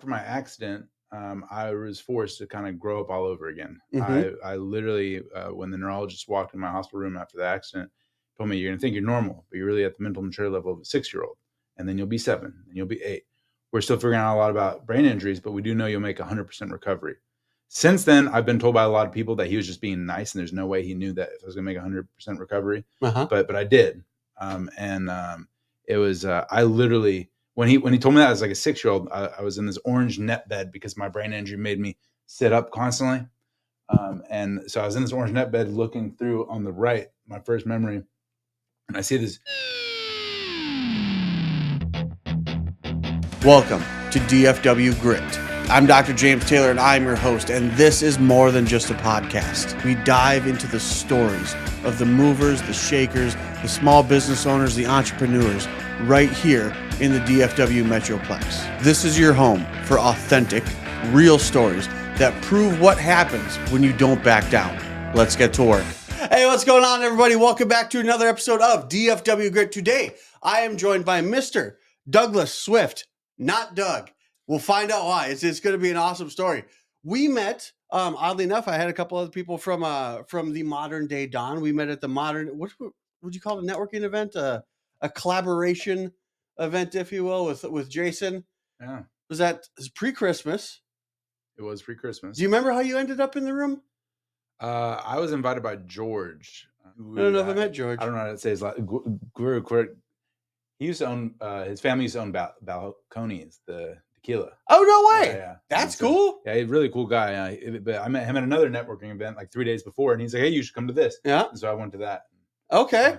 after my accident, I was forced to kind of grow up all over again. Mhm. I literally, when the neurologist walked in my hospital room after the accident, told me, "You're going to think you're normal, but you're really at the mental maturity level of a 6-year-old. And then you'll be 7, and you'll be 8. We're still figuring out a lot about brain injuries, but we do know you'll make 100% recovery." Since then, I've been told by a lot of people that he was just being nice, and there's no way he knew that if I was going to make 100% recovery. Uh-huh. But I did. It was, I literally, when he told me that, I was like a 6-year-old. I was in this orange net bed because my brain injury made me sit up constantly. And so I was in this orange net bed looking through on the right, my first memory, and I see this. Welcome to DFW Grit. I'm Dr. James Taylor, and I'm your host, and this is more than just a podcast. We dive into the stories of the movers, the shakers, the small business owners, the entrepreneurs, right here in the DFW Metroplex. This is your home for authentic, real stories that prove what happens when you don't back down. Let's get to work. Hey, what's going on, everybody? Welcome back to another episode of DFW Grit. Today, I am joined by Mr. Douglas Swift, not Doug. We'll find out why. It's going to be an awesome story. We met, oddly enough, I had a couple other people from the Modern Day Dawn. We met at the what would you call it, a networking event, a collaboration event, if you will, with Jason. Yeah, Was pre-Christmas? it was pre-Christmas. Do you remember how you ended up in the room? I was invited by George. I don't know if I met George. I don't know how to say his last. He used to own. His family used to own Balcones, the tequila. Oh, no way! Yeah. That's cool. Yeah, he's a really cool guy. But I met him at another networking event like 3 days before, and he's like, "Hey, you should come to this." Yeah. And so I went to that. Okay. Yeah.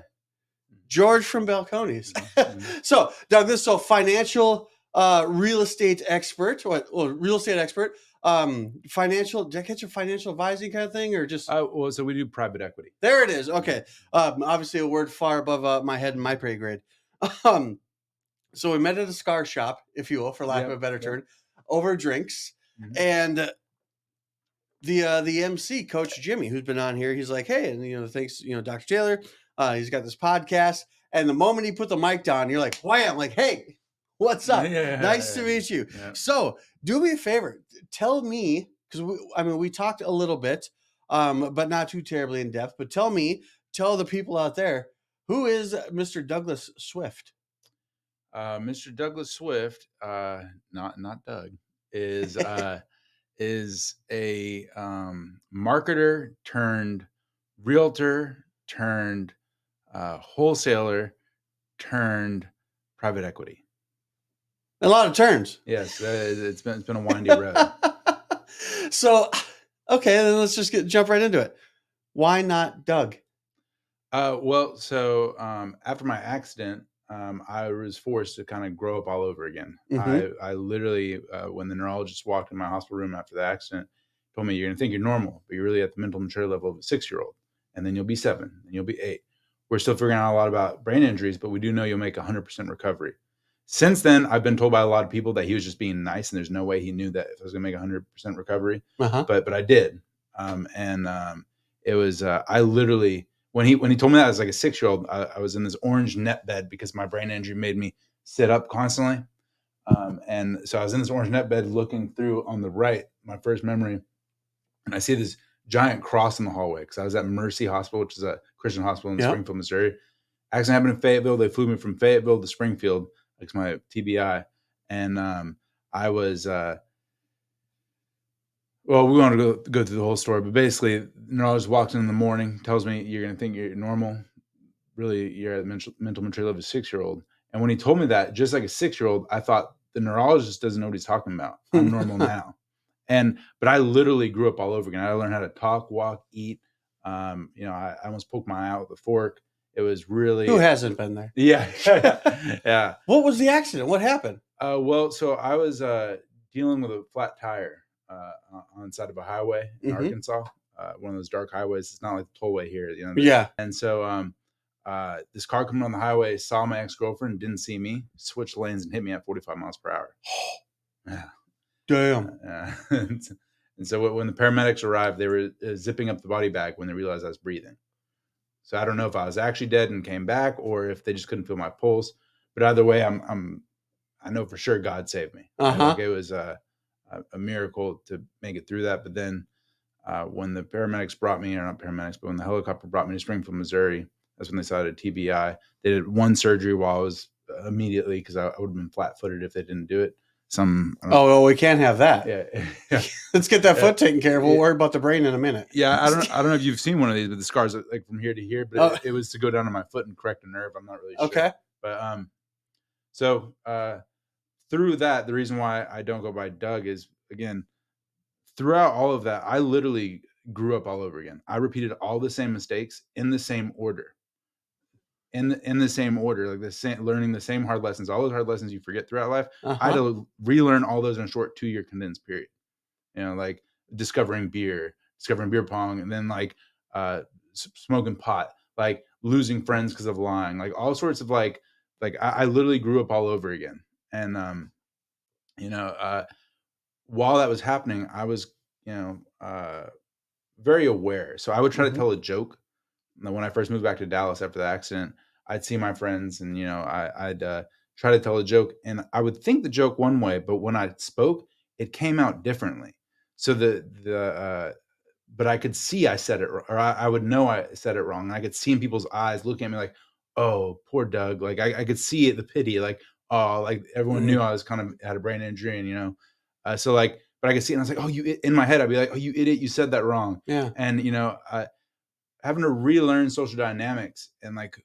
George from Balcones. Mm-hmm. So, Douglas, financial real estate expert. Real estate expert. Financial. Did I catch a financial advising kind of thing, or just? So we do private equity. There it is. Okay. Obviously, a word far above my head and my pay grade. So we met at a cigar shop, if you will, for lack of a better term, over drinks, and the MC, Coach Jimmy, who's been on here, he's like, "Hey, and thanks, Dr. Taylor. He's got this podcast." And the moment he put the mic down, you're like, "Wham!" Like, "Hey, what's up? Nice to meet you." Yeah. So do me a favor, tell me, because we talked a little bit, but not too terribly in depth. But tell the people out there, who is Mr. Douglas Swift? Mr. Douglas Swift, not Doug, is is a marketer turned realtor turned wholesaler turned private equity. A lot of turns. Yes, it's been a windy road. So, okay, then let's just jump right into it. Why not Doug? After my accident, I was forced to kind of grow up all over again. Mm-hmm. I literally, when the neurologist walked in my hospital room after the accident, told me, "You're going to think you're normal, but you're really at the mental maturity level of a 6-year-old. And then you'll be 7, and you'll be 8. We're still figuring out a lot about brain injuries, but we do know you'll make 100% recovery." Since then, I've been told by a lot of people that he was just being nice, and there's no way he knew that if I was going to make 100% recovery. Uh-huh. But I did. It was, I literally, when he told me that, I was like a 6-year-old. I was in this orange net bed because my brain injury made me sit up constantly. And so I was in this orange net bed looking through on the right, my first memory, and I see this giant cross in the hallway because I was at Mercy Hospital, which is a Christian hospital in Springfield, Missouri. Accident happened in Fayetteville. They flew me from Fayetteville to Springfield, like my TBI. And I was, we want to go through the whole story, but basically, the neurologist walks in the morning, tells me, "You're going to think you're normal. Really, you're at mental maturity level of a 6-year-old." And when he told me that, just like a 6-year-old, I thought, the neurologist doesn't know what he's talking about. I'm normal now. But I literally grew up all over again. I learned how to talk, walk, eat. I almost poked my eye with a fork. It was really... Who hasn't been there? Yeah. Yeah. What was the accident? What happened? So I was dealing with a flat tire on the side of a highway in Arkansas, one of those dark highways. It's not like the tollway here. Yeah. And so this car coming on the highway saw my ex-girlfriend, didn't see me, switched lanes and hit me at 45 miles per hour. Yeah. Damn. And so when the paramedics arrived, they were zipping up the body bag when they realized I was breathing. So I don't know if I was actually dead and came back, or if they just couldn't feel my pulse. But either way, I know for sure God saved me. Uh-huh. Like it was a miracle to make it through that. But then when the paramedics brought me, or not paramedics, but when the helicopter brought me to Springfield, Missouri, that's when they saw I had a TBI. They did one surgery while I was immediately, because I would have been flat-footed if they didn't do it. Well, we can't have that. Yeah. Let's get that foot taken care of. We'll worry about the brain in a minute. Yeah, I don't know if you've seen one of these, but the scars are like from here to here. But it was to go down to my foot and correct a nerve. I'm not really sure. Okay. But so through that, the reason why I don't go by Doug is, again, throughout all of that, I literally grew up all over again. I repeated all the same mistakes in the same order. In the same order, like learning the same hard lessons, all those hard lessons you forget throughout life. I had to relearn all those in a short 2-year condensed period. Like discovering beer pong, and then like smoking pot, like losing friends because of lying, like all sorts of like I literally grew up all over again. And while that was happening, I was very aware. So I would try to tell a joke. When I first moved back to Dallas after the accident, I'd see my friends, and I'd try to tell a joke, and I would think the joke one way, but when I spoke, it came out differently. So but I could see I said it, or I would know I said it wrong. And I could see in people's eyes looking at me like, "Oh, poor Doug." Like I could see it, the pity, like, oh, like everyone knew I was kind of had a brain injury, and so like, but I could see it, and I was like, "Oh, in my head, I'd be like, oh, you idiot, you said that wrong." Yeah. And having to relearn social dynamics and like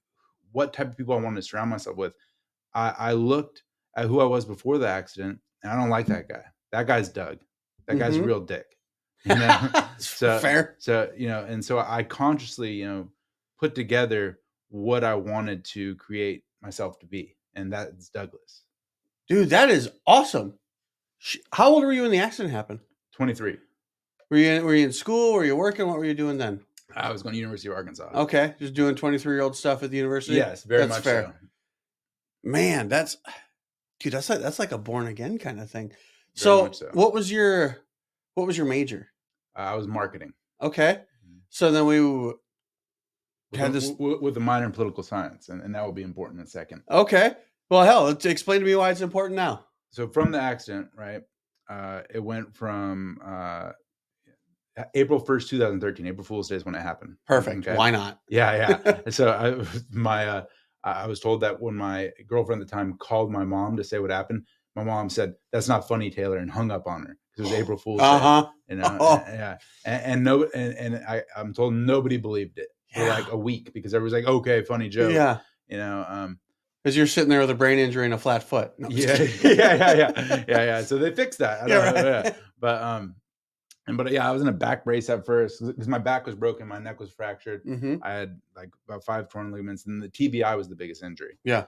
what type of people I wanted to surround myself with. I looked at who I was before the accident, and I don't like that guy. That guy's Doug. That guy's a real dick. So fair. So and so I consciously put together what I wanted to create myself to be, and that's Douglas. Dude, that is awesome. How old were you when the accident happened? 23. Were you in school? Were you working? What were you doing then? I was going to University of Arkansas. Okay, just doing 23-year-old stuff at the university. Yes, very much fair. So. Man, that's like a born again kind of thing. So, what was your major? I was marketing. Okay, so then we had this with a minor in political science, and that will be important in a second. Okay, well, hell, explain to me why it's important now. So from the accident, right? It went from April 1st, 2013. April Fool's Day is when it happened. Perfect. Okay? Why not? Yeah. So I was told that when my girlfriend at the time called my mom to say what happened, my mom said, "That's not funny, Taylor," and hung up on her because it was April Fool's Day. And I'm told nobody believed it for like a week, because everyone's like, "Okay, funny joke." Yeah. Because you're sitting there with a brain injury and a flat foot. No, yeah. So they fixed that. But I was in a back brace at first because my back was broken, my neck was fractured. I had like about 5 torn ligaments, and the TBI was the biggest injury. Yeah.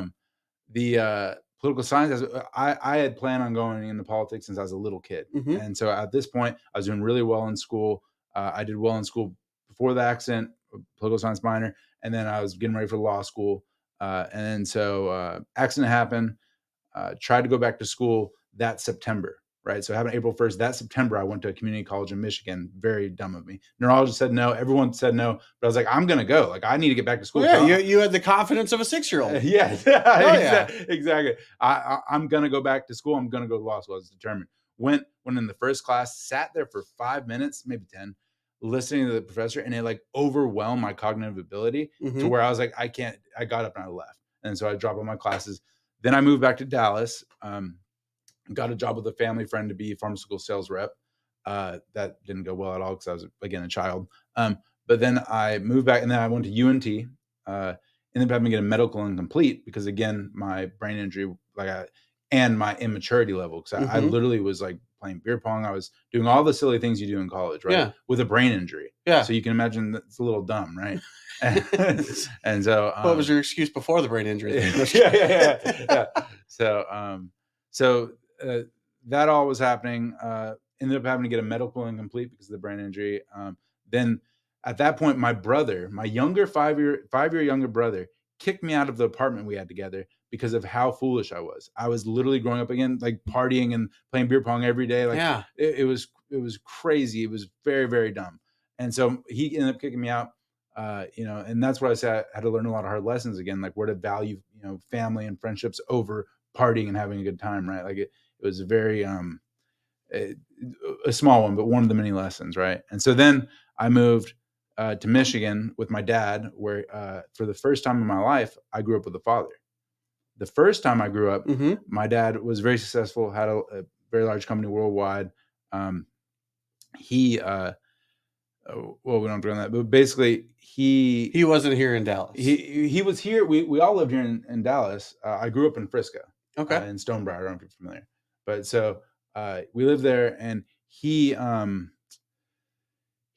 The political science, I had planned on going into politics since I was a little kid, and so at this point, I was doing really well in school. I did well in school before the accident, political science minor, and then I was getting ready for law school. And so accident happened. Tried to go back to school that September. Right. So having April 1st, that September, I went to a community college in Michigan. Very dumb of me. Neurologist said no. Everyone said no. But I was like, I'm going to go. Like, I need to get back to school. Well, yeah, you had the confidence of a 6-year-old. Exactly. I'm going to go back to school. I'm going to go to law school. I was determined. Went in the first class, sat there for 5 minutes, maybe 10, listening to the professor. And it like overwhelmed my cognitive ability to where I was like, I can't. I got up and I left. And so I dropped all my classes. Then I moved back to Dallas. Got a job with a family friend to be a pharmaceutical sales rep. That didn't go well at all because I was, again, a child. But then I moved back, and then I went to UNT. Ended up having to get a medical incomplete because, again, my brain injury, and my immaturity level. Because I literally was like playing beer pong. I was doing all the silly things you do in college, right? Yeah. With a brain injury. Yeah. So you can imagine it's a little dumb, right? And so, what was your excuse before the brain injury? Yeah. So that all was happening. Ended up having to get a medical incomplete because of the brain injury. Then at that point, my brother, my younger 5-year younger brother, kicked me out of the apartment we had together because of how foolish I was. I was literally growing up again, like partying and playing beer pong every day. Like it was crazy. It was very, very dumb. And so he ended up kicking me out. And that's why I said I had to learn a lot of hard lessons again, like where to value, family and friendships over partying and having a good time, right? Like it was very, a small one, but one of the many lessons, right? And so then I moved to Michigan with my dad, where for the first time in my life, I grew up with a father. The first time I grew up, my dad was very successful, had a very large company worldwide. He, well, we don't have to go on that, but basically He wasn't here in Dallas. He was here. We all lived here in Dallas. I grew up in Frisco, Okay. in Stonebriar. I don't know if you're familiar, but so we lived there, and he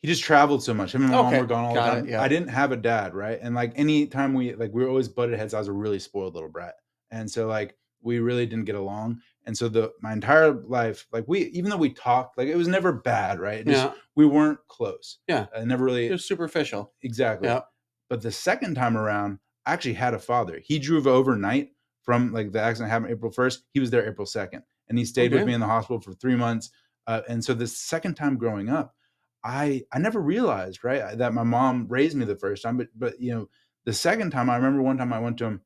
just traveled so much. Him and my mom were gone all the time. I didn't have a dad, right? And like any time we were always butted heads. I was a really spoiled little brat, and so like we really didn't get along. And so my entire life, like even though we talked, like it was never bad, right? We weren't close. Yeah, never really. It was superficial. Exactly. Yeah. But the second time around, I actually had a father. He drove overnight from like the accident happened April 1st. He was there April 2nd, and he stayed with me in the hospital for 3 months. And so the second time growing up, I never realized, right, that my mom raised me the first time, but the second time, I remember one time I went to him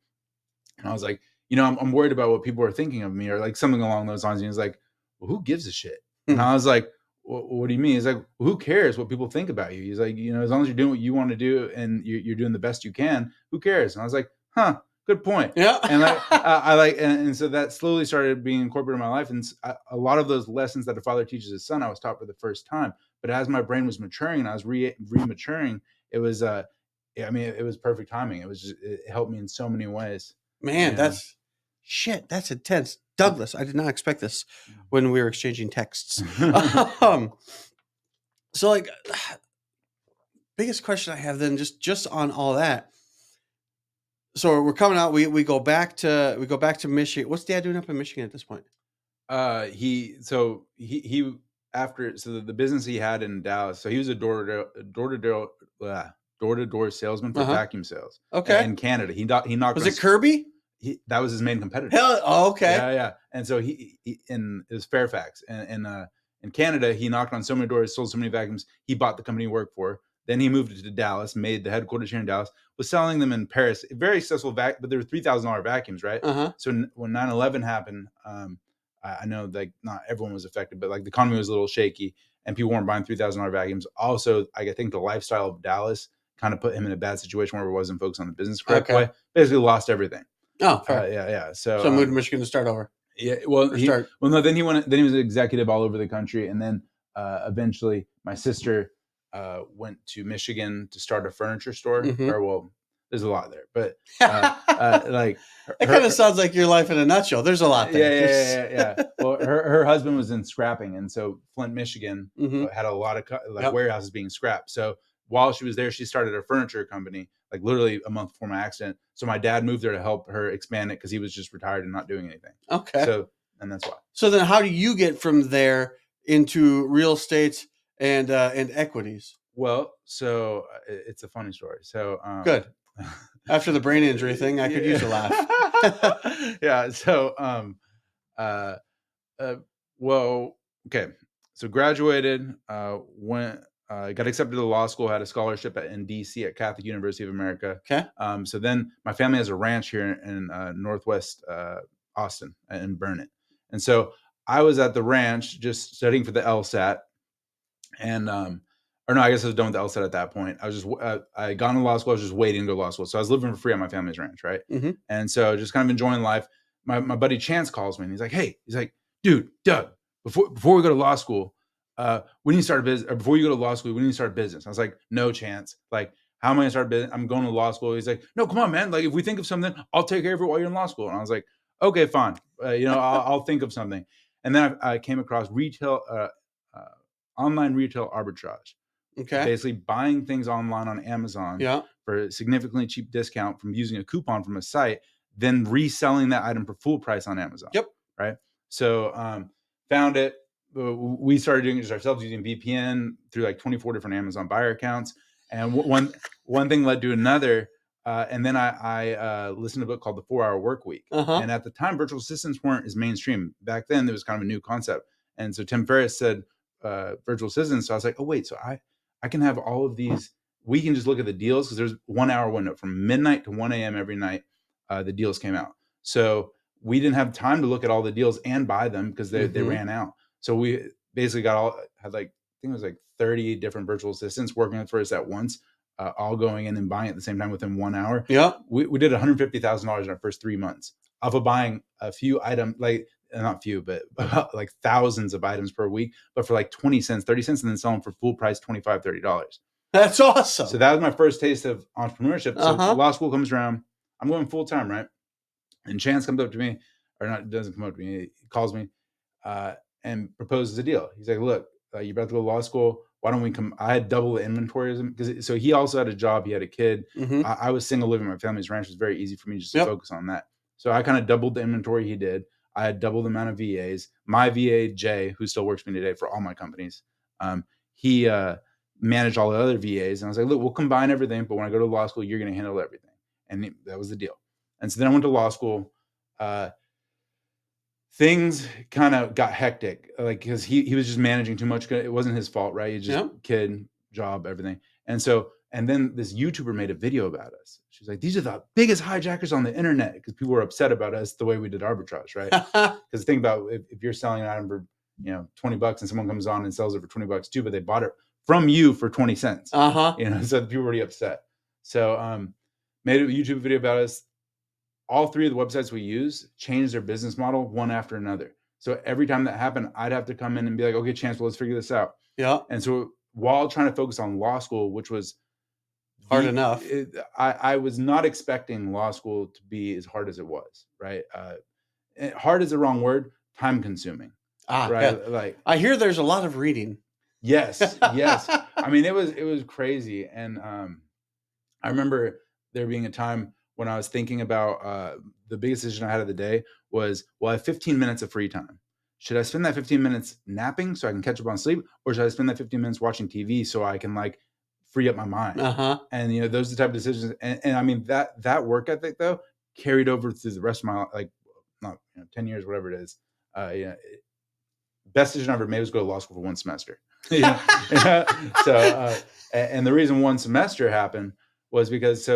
and I was like, I'm worried about what people are thinking of me, or like something along those lines. And he was like, well, who gives a shit? And I was like, what do you mean? He's like, well, who cares what people think about you? He's like, as long as you're doing what you want to do and you're doing the best you can, who cares? And I was like, good point. Yeah. And like, and so that slowly started being incorporated in my life. And a lot of those lessons that a father teaches his son, I was taught for the first time. But as my brain was maturing and I was re-maturing, it was, it was perfect timing. It helped me in so many ways. Man, that's intense. Douglas, I did not expect this when we were exchanging texts. So like, biggest question I have then, just on all that. So we're coming out. We go back to Michigan. What's Dad doing up in Michigan at this point? He after the business he had in Dallas. So he was a door-to-door salesman for vacuum sales. Okay. In Canada, he knocked. Was it Kirby? That was his main competitor. Okay. Yeah. And so it was Fairfax, and in Canada, he knocked on so many doors, sold so many vacuums. He bought the company he worked for. Then he moved to Dallas, made the headquarters here in Dallas, was selling them in Paris. Very successful but they were $3,000 vacuums, right? So when 9/11 happened, I know like not everyone was affected, but like the economy was a little shaky and people weren't buying $3,000 vacuums. Also, I think the lifestyle of Dallas kind of put him in a bad situation where he wasn't focused on the business correct way. Basically lost everything. Oh, fair. Yeah. So moved to Michigan to start over. Yeah. Well, then he went. Then he was an executive all over the country, and then eventually my sister went to Michigan to start a furniture store. Or well, there's a lot there, but like it kind of sounds like your life in a nutshell. There's a lot there. Yeah. Well, her husband was in scrapping, and so Flint, Michigan, had a lot of warehouses being scrapped. So while she was there, she started a furniture company, like literally a month before my accident. So my dad moved there to help her expand it because he was just retired and not doing anything. Okay. So, and that's why. So then how do you get from there into real estate and equities? Well, so it's a funny story. So good. After the brain injury thing, I could use a laugh. Yeah. So, well, okay. So graduated, went, got accepted to law school, had a scholarship in DC at Catholic University of America. Okay. So then my family has a ranch here in Northwest Austin in Burnet. And so I was at the ranch just studying for the LSAT. And, or no, I guess I was done with the LSAT at that point. I was just, I got into law school. I was just waiting to go to law school. So I was living for free on my family's ranch. Right. And so just kind of enjoying life. My buddy Chance calls me and he's like, dude, Doug, before we go to law school, we need to start a business. Or before you go to law school, we need to start a business. I was like, no, Chance. Like, how am I going to start a business? I'm going to law school. He's like, no, come on, man. Like, if we think of something, I'll take care of it while you're in law school. And I was like, okay, fine. I'll think of something. And then I came across online retail arbitrage. Okay. Basically buying things online on Amazon for a significantly cheap discount from using a coupon from a site, then reselling that item for full price on Amazon. Yep. Right. So found it. We started doing it ourselves using VPN through like 24 different Amazon buyer accounts. And one thing led to another. And then I listened to a book called The 4-Hour Workweek. And at the time, virtual assistants weren't as mainstream. Back then, there was kind of a new concept. And so Tim Ferriss said virtual assistants. So I was like, oh, wait, so I can have all of these. We can just look at the deals because there's 1 hour window from midnight to 1 a.m. every night. The deals came out. So we didn't have time to look at all the deals and buy them because they ran out. So basically had like, I think it was like 30 different virtual assistants working for us at once, all going in and buying at the same time within 1 hour. Yeah. We did $150,000 in our first 3 months off of buying a few items, like not few, but like thousands of items per week, but for like 20 cents, 30 cents, and then selling for full price, $25, $30. That's awesome. So that was my first taste of entrepreneurship. So law school comes around, I'm going full time, right? And Chance comes up to me, or not, doesn't come up to me, he calls me and proposes a deal. He's like, look, you're about to go to law school. Why don't we come? I had double the inventory as him, because so he also had a job. He had a kid. I was single living in my family's ranch. It was very easy for me just to focus on that. So I kind of doubled the inventory he did. I had double the amount of VAs. My VA, Jay, who still works for me today for all my companies, he managed all the other VAs. And I was like, look, we'll combine everything, but when I go to law school, you're going to handle everything. And that was the deal. And so then I went to law school. Things kind of got hectic, like, because he was just managing too much. It wasn't his fault, right? He just kid, job, everything. And then this YouTuber made a video about us. She's like, these are the biggest hijackers on the internet, because people were upset about us the way we did arbitrage, right? Because think about if you're selling an item for $20 and someone comes on and sells it for $20 too, but they bought it from you for 20 cents. So people were already upset. So made a YouTube video about us. All three of the websites we use changed their business model one after another. So every time that happened, I'd have to come in and be like, okay, Chance, well, let's figure this out. Yeah. And so while trying to focus on law school, which was hard enough, I was not expecting law school to be as hard as it was, right? Hard is the wrong word, time consuming. Right. Yeah. Like, I hear there's a lot of reading. Yes. I mean, it was crazy. And I remember there being a time when I was thinking about the biggest decision I had of the day was, well, I have 15 minutes of free time. Should I spend that 15 minutes napping so I can catch up on sleep? Or should I spend that 15 minutes watching TV so I can like free up my mind? And, those are the type of decisions. And I mean, that work ethic though, carried over through the rest of my, like, not 10 years, whatever it is. Best decision I ever made was go to law school for one semester. So, and the reason one semester happened was because,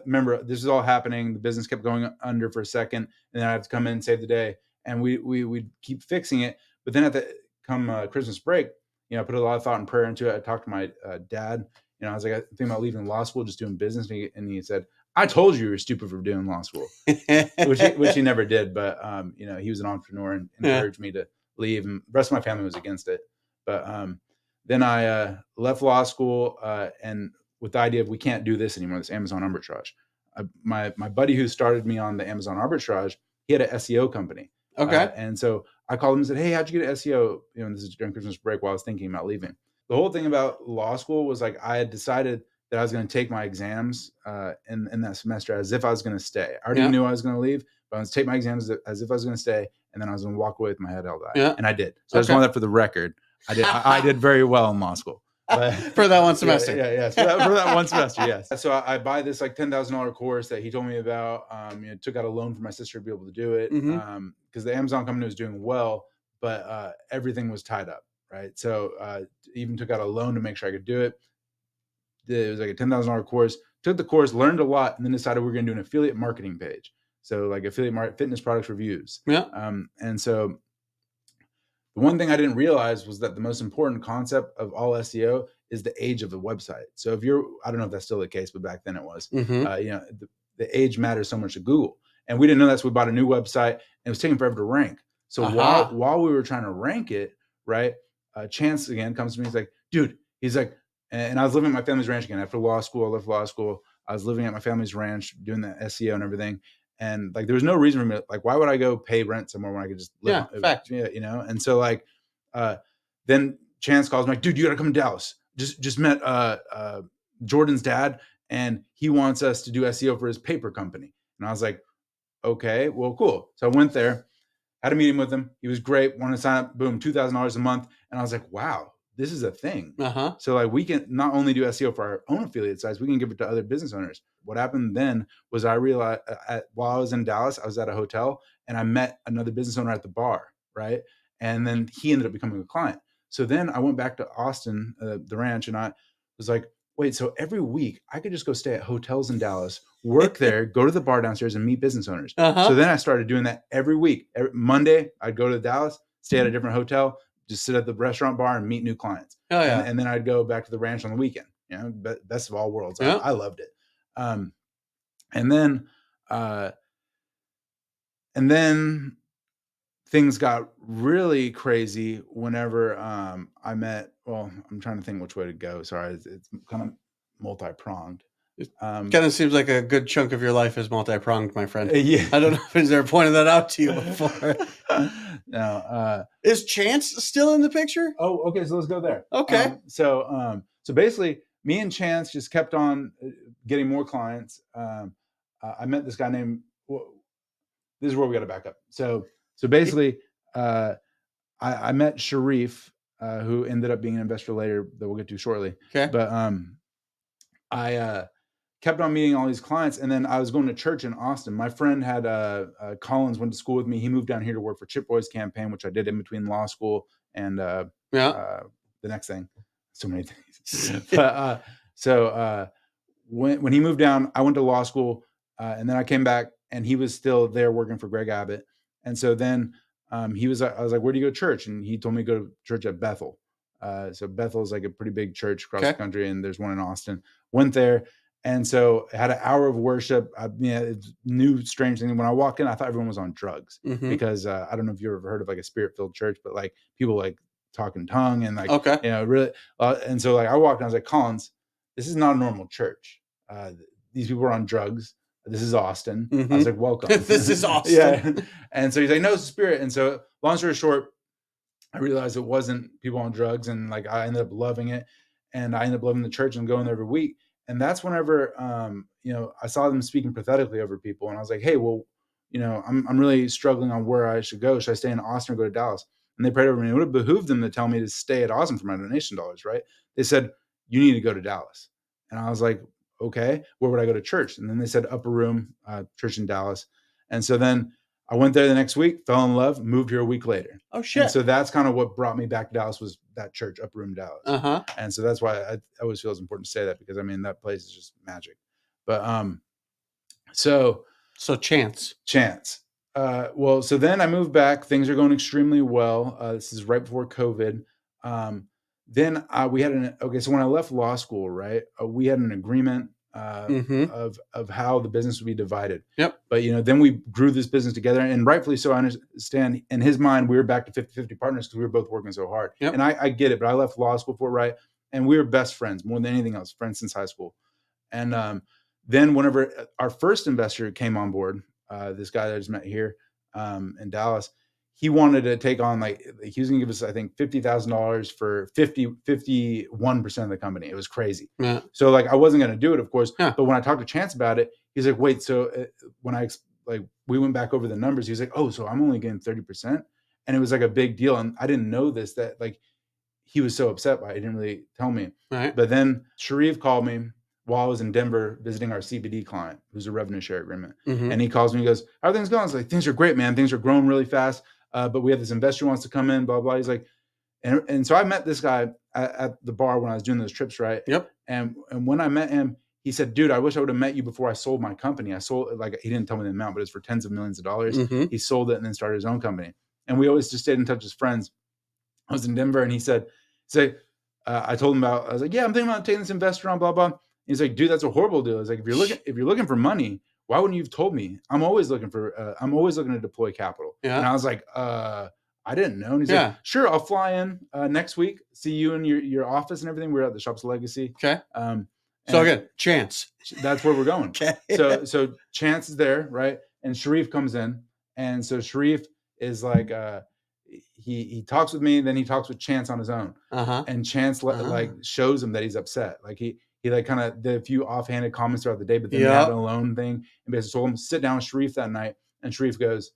remember, this is all happening. The business kept going under for a second, and then I have to come in and save the day. And we keep fixing it. But then come Christmas break, I put a lot of thought and prayer into it. I talked to my dad. I was like, I think about leaving law school, just doing business. And he said, I told you were stupid for doing law school, which he never did. But, he was an entrepreneur and encouraged me to leave. And the rest of my family was against it. But then I left law school and with the idea of we can't do this anymore, this Amazon arbitrage. My buddy who started me on the Amazon arbitrage, he had an SEO company. Okay. And so I called him and said, hey, how'd you get an SEO? And this is during Christmas break while I was thinking about leaving. The whole thing about law school was like, I had decided that I was going to take my exams in that semester as if I was going to stay. I already knew I was going to leave, but I was going to take my exams as if I was going to stay. And then I was going to walk away with my head held high. Yeah. And I did. So I just want that for the record. I did very well in law school. For that one semester. Yeah. For that one semester, yes. So I buy this like $10,000 course that he told me about. Took out a loan for my sister to be able to do it because the Amazon company was doing well, but everything was tied up, right? So even took out a loan to make sure I could do it. It was like a $10,000 course. Took the course, learned a lot, and then decided we're going to do an affiliate marketing page. So like affiliate fitness products reviews. Yeah. And so the one thing I didn't realize was that the most important concept of all SEO is the age of the website. So I don't know if that's still the case, but back then it was, the age matters so much to Google. And we didn't know that. So we bought a new website and it was taking forever to rank. So while we were trying to rank it, right, Chance again comes to me. He's like, dude, and I was living at my family's ranch again. After law school, I left law school. I was living at my family's ranch doing the SEO and everything. And like, there was no reason for me, like, why would I go pay rent somewhere when I could just live? Fact. And so like, then Chance calls me like, dude, you got to come to Dallas. Just met Jordan's dad, and he wants us to do SEO for his paper company. And I was like, okay, well, cool. So I went there, had a meeting with him. He was great. Wanted to sign up, boom, $2,000 a month. And I was like, wow, this is a thing. So like, we can not only do SEO for our own affiliate sites, we can give it to other business owners. What happened then was I realized while I was in Dallas, I was at a hotel and I met another business owner at the bar, right? And then he ended up becoming a client. So then I went back to Austin, the ranch, and I was like, wait, so every week I could just go stay at hotels in Dallas, work there, go to the bar downstairs and meet business owners. So then I started doing that every week. Every Monday, I'd go to Dallas, stay at a different hotel, just sit at the restaurant bar and meet new clients. Oh, yeah. And then I'd go back to the ranch on the weekend. Best of all worlds. Yeah. I loved it. And then things got really crazy whenever I met. Well, I'm trying to think which way to go. Sorry, it's kind of multi-pronged. Kind of seems like a good chunk of your life is multi-pronged, my friend. Yeah. I don't know if has ever pointed that out to you before. No. Is Chance still in the picture? Oh, okay. So let's go there. Okay. So basically, me and Chance just kept on getting more clients. I met this guy named. Well, this is where we got to back up. So basically, I met Sharif, who ended up being an investor later that we'll get to shortly. Okay. But I kept on meeting all these clients, and then I was going to church in Austin. My friend had Collins went to school with me. He moved down here to work for Chip Roy's campaign, which I did in between law school and the next thing. So many things. But when he moved down, I went to law school, and then I came back, and he was still there working for Greg Abbott. And so then I was like, "Where do you go to church?" And he told me to go to church at Bethel. So Bethel is like a pretty big church across the country, and there's one in Austin. Went there, and so I had an hour of worship. It's new, strange thing. When I walked in, I thought everyone was on drugs because I don't know if you ever heard of like a spirit-filled church, but like people like talk in tongue and like really. And so like I walked in, I was like, Collins, this is not a normal church. These people are on drugs. This is Austin. I was like, welcome. This is Austin. Yeah. And so he's like, no, it's a spirit. And so long story short, I realized it wasn't people on drugs, and like I ended up loving it, and I ended up loving the church and going there every week. And that's whenever I saw them speaking prophetically over people, and I was like, hey, well, I'm really struggling on where I should go. Should I stay in Austin or go to Dallas? And they prayed over me. It would have behooved them to tell me to stay at Austin for my donation dollars, right? They said, you need to go to Dallas. And I was like, okay, where would I go to church? And then they said Upper Room Church in Dallas. And so then I went there the next week, fell in love, moved here a week later. Oh, shit. And so that's kind of what brought me back to Dallas, was that church, Upper Room Dallas. And so that's why I always feel it's important to say that, because I mean, that place is just magic. But so Chance. So then I moved back. Things are going extremely well. This is right before COVID. Then we had so when I left law school, right, we had an agreement of how the business would be divided. Yep. But then we grew this business together, and rightfully so. I understand in his mind we were back to 50-50 partners because we were both working so hard. Yep. And I get it, but I left law school for it, right? And we were best friends more than anything else, friends since high school. And then whenever our first investor came on board, this guy that I just met here in Dallas, he wanted to take on, like, he was going to give us, I think, $50,000 for 51% of the company. It was crazy. Yeah. So like, I wasn't going to do it, of course. Yeah. But when I talked to Chance about it, he's like, wait, so when we went back over the numbers, he was like, oh, so I'm only getting 30%. And it was like a big deal. And I didn't know this, that like he was so upset by it. He didn't really tell me. Right. But then Sharif called me while I was in Denver visiting our CBD client, who's a revenue share agreement. And he calls me, he goes, how are things going? I was like, things are great, man. Things are growing really fast. But we have this investor who wants to come in, blah, blah. He's like, and so I met this guy at the bar when I was doing those trips, right? Yep. And when I met him, he said, dude, I wish I would have met you before I sold my company. I sold, like, he didn't tell me the amount, but it's for tens of millions of dollars. He sold it and then started his own company. And we always just stayed in touch as friends. I was in Denver, and he said, I told him I was like, yeah, I'm thinking about taking this investor on, blah, blah. He's like, dude, that's a horrible deal. He's like, if you're looking for money, why wouldn't you have told me? I'm always looking to deploy capital. Yeah. And I was like, I didn't know. And he's like, sure, I'll fly in next week, see you in your office and everything. We're at the Shops Legacy. Okay. So again, Chance. That's where we're going. Okay. So Chance is there, right? And Sharif comes in. And so Sharif is like, he talks with me, and then he talks with Chance on his own. And Chance like shows him that he's upset. Like he like kind of did a few offhanded comments throughout the day, but then they had an alone thing, and basically told him, sit down with Sharif that night. And Sharif goes,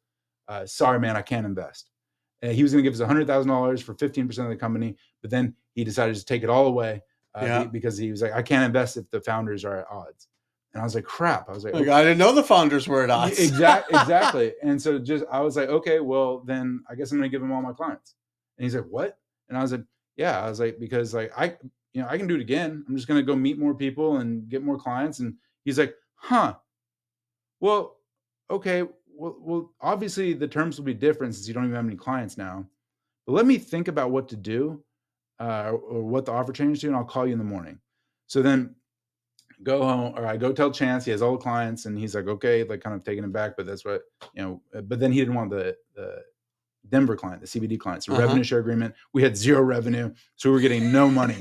sorry, man, I can't invest. He was going to give us $100,000 for 15% of the company, but then he decided to take it all away because he was like, I can't invest if the founders are at odds. And I was like, crap. I was like, okay. I didn't know the founders were at odds. Exactly. And so I was like, okay, well, then I guess I'm going to give him all my clients. And he's like, what? And I was like, yeah. I was like, because like I can do it again. I'm just going to go meet more people and get more clients. And he's like, huh, well, okay. Well, obviously the terms will be different since you don't even have any clients now. but let me think about what to do or what the offer change to, and I'll call you in the morning. So then go home, or I go tell Chance, he has all the clients, and he's like, okay, like kind of taken him back, but that's what, but then he didn't want the Denver client, the CBD clients, the revenue share agreement. We had zero revenue, so we were getting no money.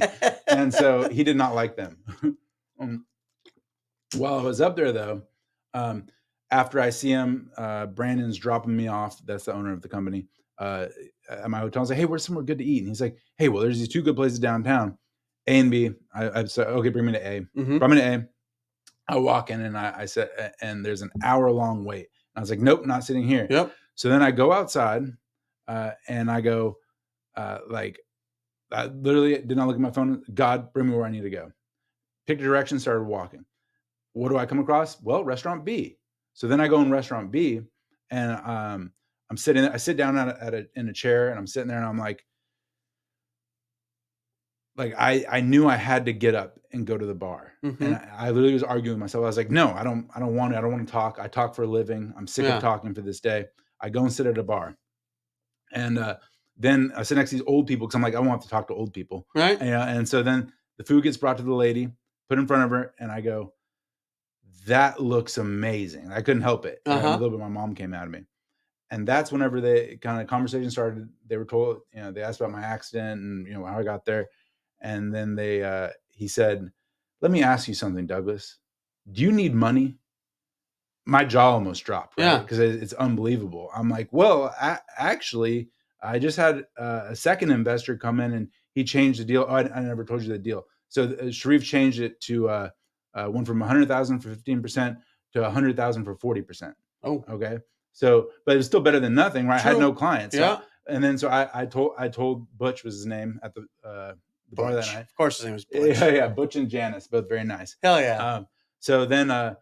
And so he did not like them. While I was up there, though, after I see him, Brandon's dropping me off. That's the owner of the company. At my hotel, I was like, hey, where's somewhere good to eat? And he's like, hey, well, there's these two good places downtown, A and B. I said, okay, bring me to A. Brought me to A. I walk in and I said, and there's an hour-long wait. And I was like, nope, not sitting here. Yep. So then I go outside and I go, like, I literally did not look at my phone. God, bring me where I need to go. Picked a direction, started walking. What do I come across? Well, restaurant B. So then I go in restaurant B, and I'm sitting. I sit down in a chair, and I'm sitting there, and I'm like I knew I had to get up and go to the bar, and I literally was arguing with myself. I was like, no, I don't want to. I don't want to talk. I talk for a living. I'm sick of talking for this day. I go and sit at a bar, and then I sit next to these old people because I'm like, I want to talk to old people, right? And so then the food gets brought to the lady, put in front of her, and I go, that looks amazing. I couldn't help it. A little bit, my mom came out of me. And that's whenever the kind of conversation started. They were told, they asked about my accident and, how I got there. And then he said, let me ask you something, Douglas. Do you need money? My jaw almost dropped, right? Because it's unbelievable. I'm like, well, actually, I just had a second investor come in and he changed the deal. Oh, I never told you the deal. So Sharif changed it to went from 100,000 for 15% to 100,000 for 40%. Oh, okay. So, but it was still better than nothing, right? True. I had no clients. So, and then so I told Butch was his name at the bar that night. Of course, his name was Butch. Yeah, Butch and Janice, both very nice. Hell yeah. So then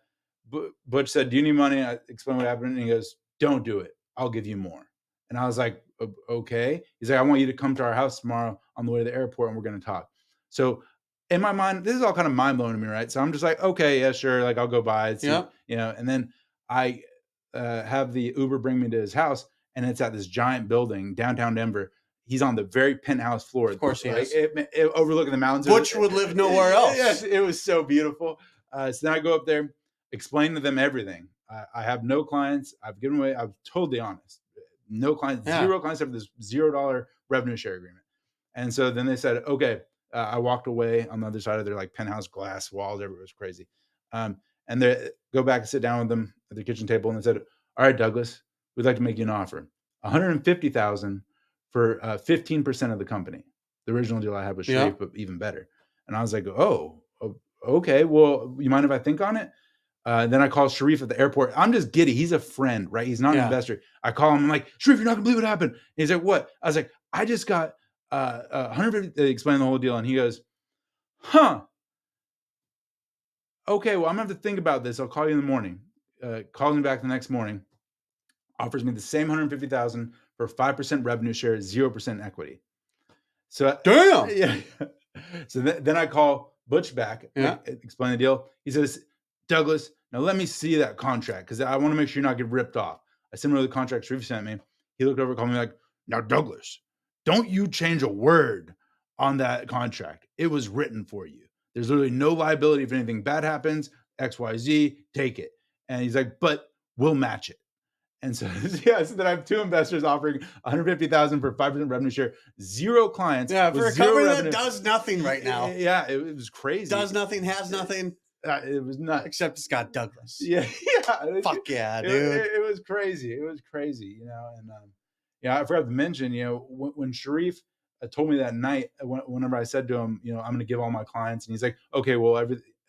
Butch said, do you need money? I explained what happened. And he goes, don't do it. I'll give you more. And I was like, okay. He's like, I want you to come to our house tomorrow on the way to the airport and we're going to talk. So in my mind, this is all kind of mind blowing to me, right? So I'm just like, okay, yeah, sure. Like I'll go by it. And then I have the Uber bring me to his house, and it's at this giant building downtown Denver. He's on the very penthouse floor. Of course he is. Overlooking the mountains. Butch would live nowhere else. Yes, it was so beautiful. So then I go up there, explain to them everything. I have no clients. I've given away. I'm totally honest. No clients, zero clients have this $0 revenue share agreement. And so then they said, okay. I walked away on the other side of their like penthouse glass walls. Everywhere was crazy. And they go back and sit down with them at the kitchen table, and they said, all right, Douglas, we'd like to make you an offer. $150,000 for 15% of the company. The original deal I had was Sharif, but even better. And I was like, oh, okay. Well, you mind if I think on it? Then I call Sharif at the airport. I'm just giddy. He's a friend, right? He's not an investor. I call him. I'm like, Sharif, you're not gonna believe what happened. And he's like, what? I was like, I just got 150. Explain the whole deal, and he goes, huh? Okay, well, I'm gonna have to think about this. I'll call you in the morning. Calls me back the next morning. Offers me the same 150,000 for 5% revenue share, 0% equity. So damn. Yeah. So then I call Butch back. Explain the deal. He says, Douglas, now let me see that contract because I want to make sure you're not getting ripped off. I sent him the contract Sharif sent me. He looked over, called me like, now Douglas, don't you change a word on that contract. It was written for you. There's literally no liability if anything bad happens. XYZ, take it. And he's like, but we'll match it. And so, so then I have two investors offering $150,000 for 5% revenue share, zero clients. Yeah, for a company that does nothing right now. Yeah, it was crazy. Does nothing, has nothing. It was nuts. Except it's got Douglas. Yeah. Fuck yeah, dude. It was crazy. It was crazy, And I forgot to mention, when Sharif told me that night, whenever I said to him, I'm going to give all my clients, and he's like, okay, well,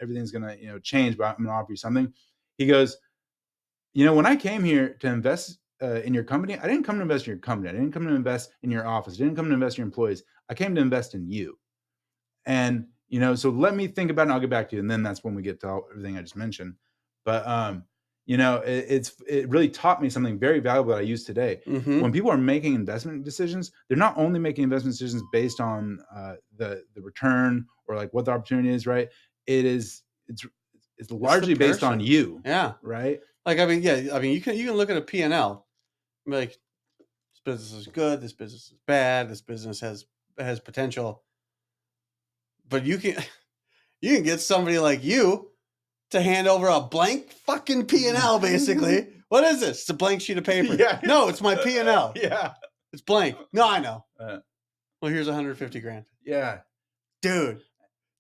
everything's going to, change, but I'm going to offer you something. He goes, when I came here to invest in your company, I didn't come to invest in your company. I didn't come to invest in your office. I didn't come to invest in your employees. I came to invest in you. And, so let me think about it and I'll get back to you. And then that's when we get to everything I just mentioned. But, it really taught me something very valuable that I use today. When people are making investment decisions, they're not only making investment decisions based on the return or like what the opportunity is, right? It's largely based on you. Yeah. Right. Like, you can look at a P&L, like, business is good. This business is bad. This business has potential. But you can get somebody like you to hand over a blank fucking P&L, basically. What is this? It's a blank sheet of paper. Yeah. No, it's my P&L. Yeah. It's blank. No, I know. Uh, Well, here's 150 grand. yeah. Dude,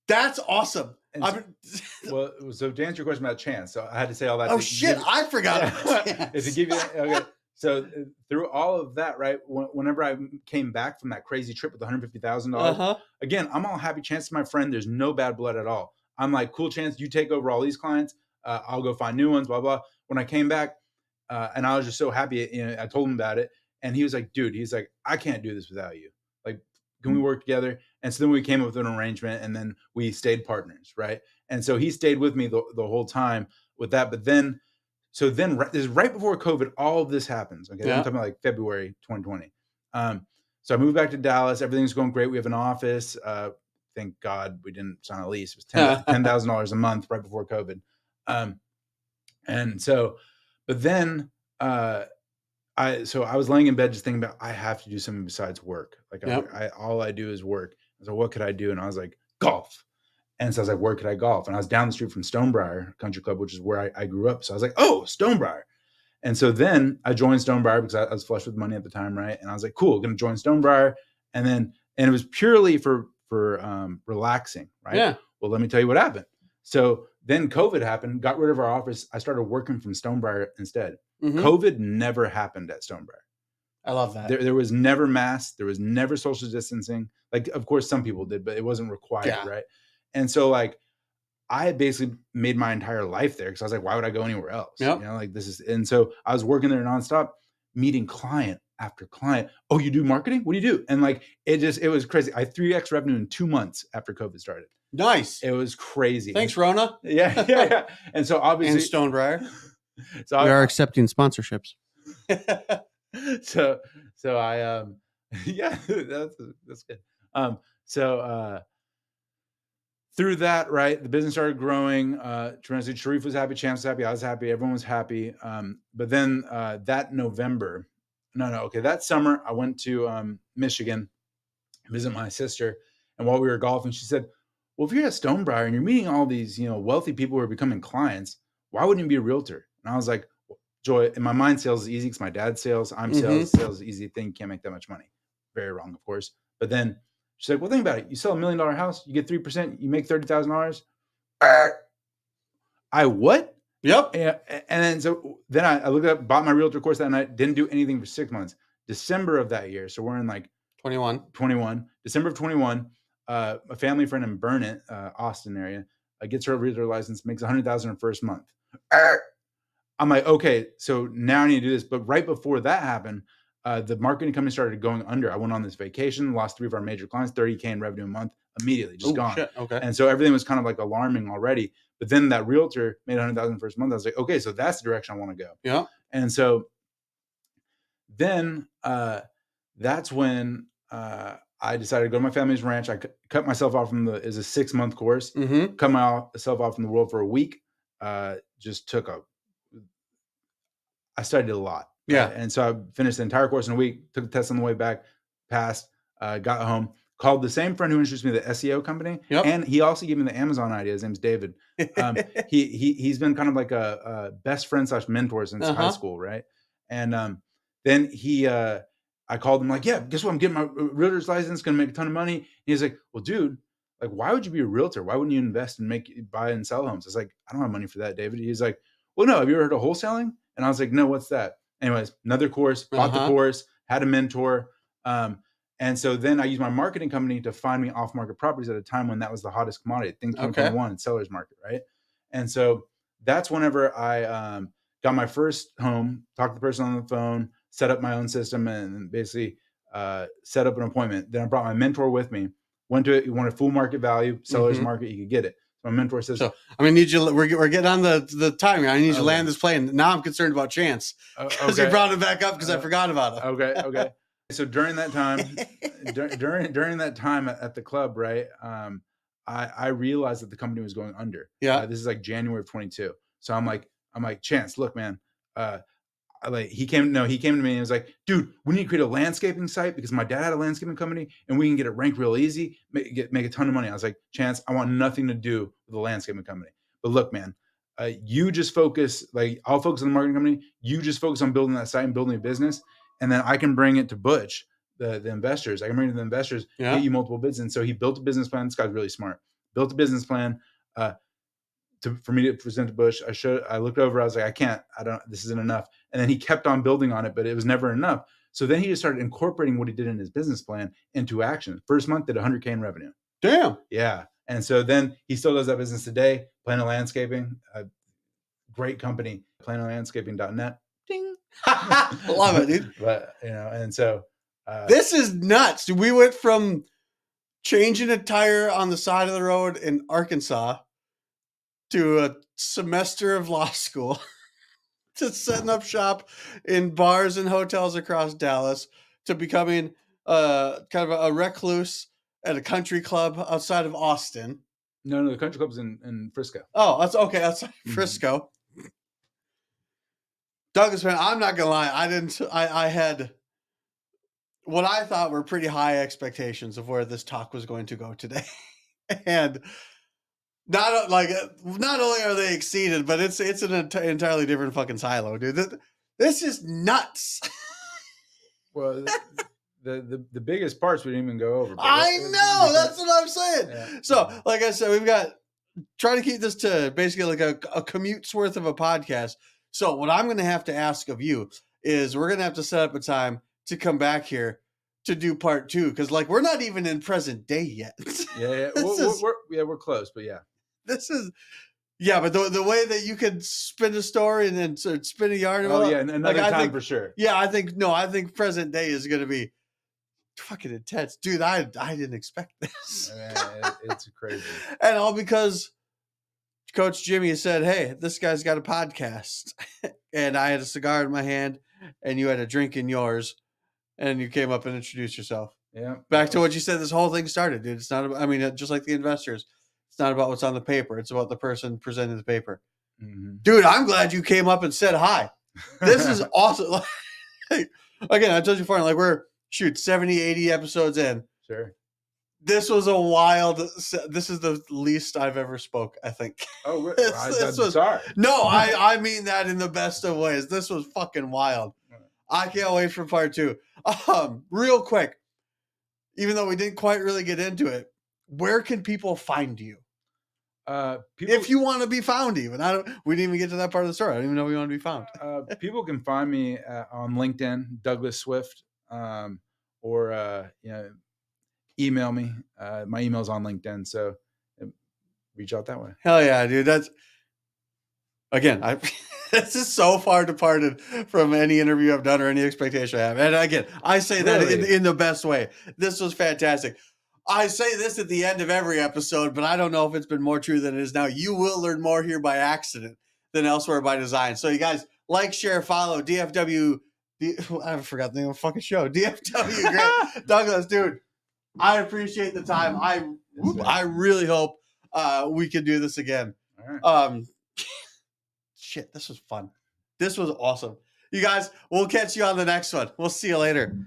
that's awesome. Well, so to answer your question about chance, so I had to say all that. Oh, shit. I forgot about chance. To give you okay. So through all of that, right, whenever I came back from that crazy trip with $150,000, again, I'm all happy. Chance is my friend. There's no bad blood at all. I'm like, cool, Chance, you take over all these clients. I'll go find new ones, blah, blah. When I came back, and I was just so happy, I told him about it. And he was like, dude, he's like, I can't do this without you. Like, can we work together? And so then we came up with an arrangement, and then we stayed partners, right? And so he stayed with me the whole time with that. But then, this is right before COVID, all of this happens. Okay, I'm talking about like February 2020. So I moved back to Dallas. Everything's going great. We have an office. Thank God we didn't sign a lease. It was $10,000 a month right before COVID. And so, but then I was laying in bed just thinking about, I have to do something besides work. Like all I do is work. So what could I do? And I was like, golf. And so I was like, where could I golf? And I was down the street from Stonebriar Country Club, which is where I grew up. So I was like, oh, Stonebriar. And so then I joined Stonebriar because I was flush with money at the time, right? And I was like, cool, going to join Stonebriar. And it was purely for relaxing, right? Yeah. Well, let me tell you what happened. So then COVID happened, got rid of our office. I started working from Stonebriar instead. COVID never happened at Stonebriar. I love that. There was never masks. There was never social distancing. Like, of course, some people did, but it wasn't required, right? And so, like, I basically made my entire life there because I was like, why would I go anywhere else? You know, like and so I was working there nonstop, meeting client after client. Oh, you do marketing? What do you do? And like, it was crazy. I 3x revenue in 2 months after COVID started. Nice. It was crazy. Thanks, Rona. Yeah. And so obviously, and Stonebriar. So we are accepting sponsorships. so I yeah, that's good. Through that, right, the business started growing. Tremendously. Sharif was happy, Chance was happy, I was happy, everyone was happy. But then that that summer, I went to Michigan, visit my sister, and while we were golfing, she said, "Well, if you're at Stonebriar and you're meeting all these, wealthy people who are becoming clients, why wouldn't you be a realtor?" And I was like, Joy, in my mind, sales is easy because my dad's sales. I'm sales. Sales is an easy thing. You can't make that much money. Very wrong, of course. But then she's like, well, think about it. You sell $1 million house, you get 3%, you make $30,000. I what? Yep. And then I looked up, bought my realtor course that night, didn't do anything for 6 months. December of that year, so we're in like 21. December of 21, a family friend in Burnett, Austin area, gets her realtor license, makes $100,000 her first month. I'm like, okay, so now I need to do this. But right before that happened, the marketing company started going under. I went on this vacation, lost 3 of our major clients, $30K in revenue a month, immediately, just gone. Shit. Okay. And so everything was kind of like alarming already. But then that realtor made $100,000 first month. I was like, okay, so that's the direction I want to go. Yeah. And so then that's when I decided to go to my family's ranch. I cut myself off from is a 6-month course. Cut myself off from the world for a week. Just I studied a lot. Yeah. Right? And so I finished the entire course in a week, took the test on the way back, passed, got home, called the same friend who introduced me to the SEO company. Yep. And he also gave me the Amazon idea. His name's David. He's been kind of like a best friend / mentor since high school. Right. And then I called him like, yeah, guess what? I'm getting my realtor's license, going to make a ton of money. And he's like, well, dude, like, why would you be a realtor? Why wouldn't you invest and buy and sell homes? I was like, I don't have money for that, David. He's like, well, no, have you ever heard of wholesaling? And I was like, no, what's that? Anyways, another course, bought the course, had a mentor. And so then I used my marketing company to find me off-market properties at a time when that was the hottest commodity. Think 2021, seller's market, right? And so that's whenever I got my first home, talked to the person on the phone, set up my own system, and basically set up an appointment. Then I brought my mentor with me. Went to it. You wanted full market value, seller's market, you could get it. My mentor says, so I mean, we're getting on the timing. I need you to land this plane. Now I'm concerned about Chance because he brought it back up because I forgot about him. Okay. So during that time, during that time at the club, right, I realized that the company was going under. Yeah. This is like January of 22. So I'm like, Chance, look, man, he came to me and he was like, dude, we need to create a landscaping site because my dad had a landscaping company and we can get it ranked real easy, make a ton of money. I was like, Chance, I want nothing to do with the landscaping company. But look, man, you just focus, like I'll focus on the marketing company. You just focus on building that site and building a business. And then I can bring it to Butch, the investors. I can bring it to the investors, get you multiple bids. And so he built a business plan. This guy's really smart. Built a business plan. For me to present to Bush, I looked over, I was like, this isn't enough. And then he kept on building on it, but it was never enough. So then he just started incorporating what he did in his business plan into action. First month did 100K in revenue. Damn. Yeah. And so then he still does that business today. Planet Landscaping, a great company, planetlandscaping.net. Ding. Love it, dude. But, and so. This is nuts. We went from changing a tire on the side of the road in Arkansas to a semester of law school to setting up shop in bars and hotels across Dallas to becoming kind of a recluse at a country club outside of Austin. No, the country club's in Frisco. Oh, that's okay. That's Frisco. Douglas, man, I'm not gonna lie. I had what I thought were pretty high expectations of where this talk was going to go today. And not only are they exceeded, but it's an entirely different fucking silo, dude. This is nuts. Well, the biggest parts we didn't even go over. I know, that's what I'm saying. Yeah. So, like I said, we've got try to keep this to basically like a commute's worth of a podcast. So, what I'm going to have to ask of you is we're going to have to set up a time to come back here to do part 2 because, like, we're not even in present day yet. Yeah, we're close, but yeah. This is, but the way that you could spin a story and then spin a yarn. Another time for sure. Yeah, I think present day is going to be fucking intense, dude. I didn't expect this. Man, it's crazy, and all because Coach Jimmy said, "Hey, this guy's got a podcast," and I had a cigar in my hand, and you had a drink in yours, and you came up and introduced yourself. Yeah. Back to what you said. This whole thing started, dude. It's not about, just like the investors. It's not about what's on the paper. It's about the person presenting the paper. Mm-hmm. Dude, I'm glad you came up and said hi. This is awesome. Again, I told you before, like we're 70, 80 episodes in. Sure. This was a wild. This is the least I've ever spoke, I think. Oh, I'm sorry. No, I mean that in the best of ways. This was fucking wild. I can't wait for part 2. Real quick, even though we didn't quite really get into it, where can people find you? If you want to be found, even we didn't even get to that part of the story. I don't even know we want to be found. People can find me on LinkedIn, Douglas Swift, or email me. My email's on LinkedIn, so reach out that way. Hell yeah, dude! That's again, this is so far departed from any interview I've done or any expectation I have. And again, I say that in the best way. This was fantastic. I say this at the end of every episode, but I don't know if it's been more true than it is now. You will learn more here by accident than elsewhere by design. So you guys like, share, follow DFW. I forgot the name of the fucking show. DFW Grit. Douglas, dude, I appreciate the time. I really hope we can do this again. All right. Shit, this was fun. This was awesome. You guys, we'll catch you on the next one. We'll see you later.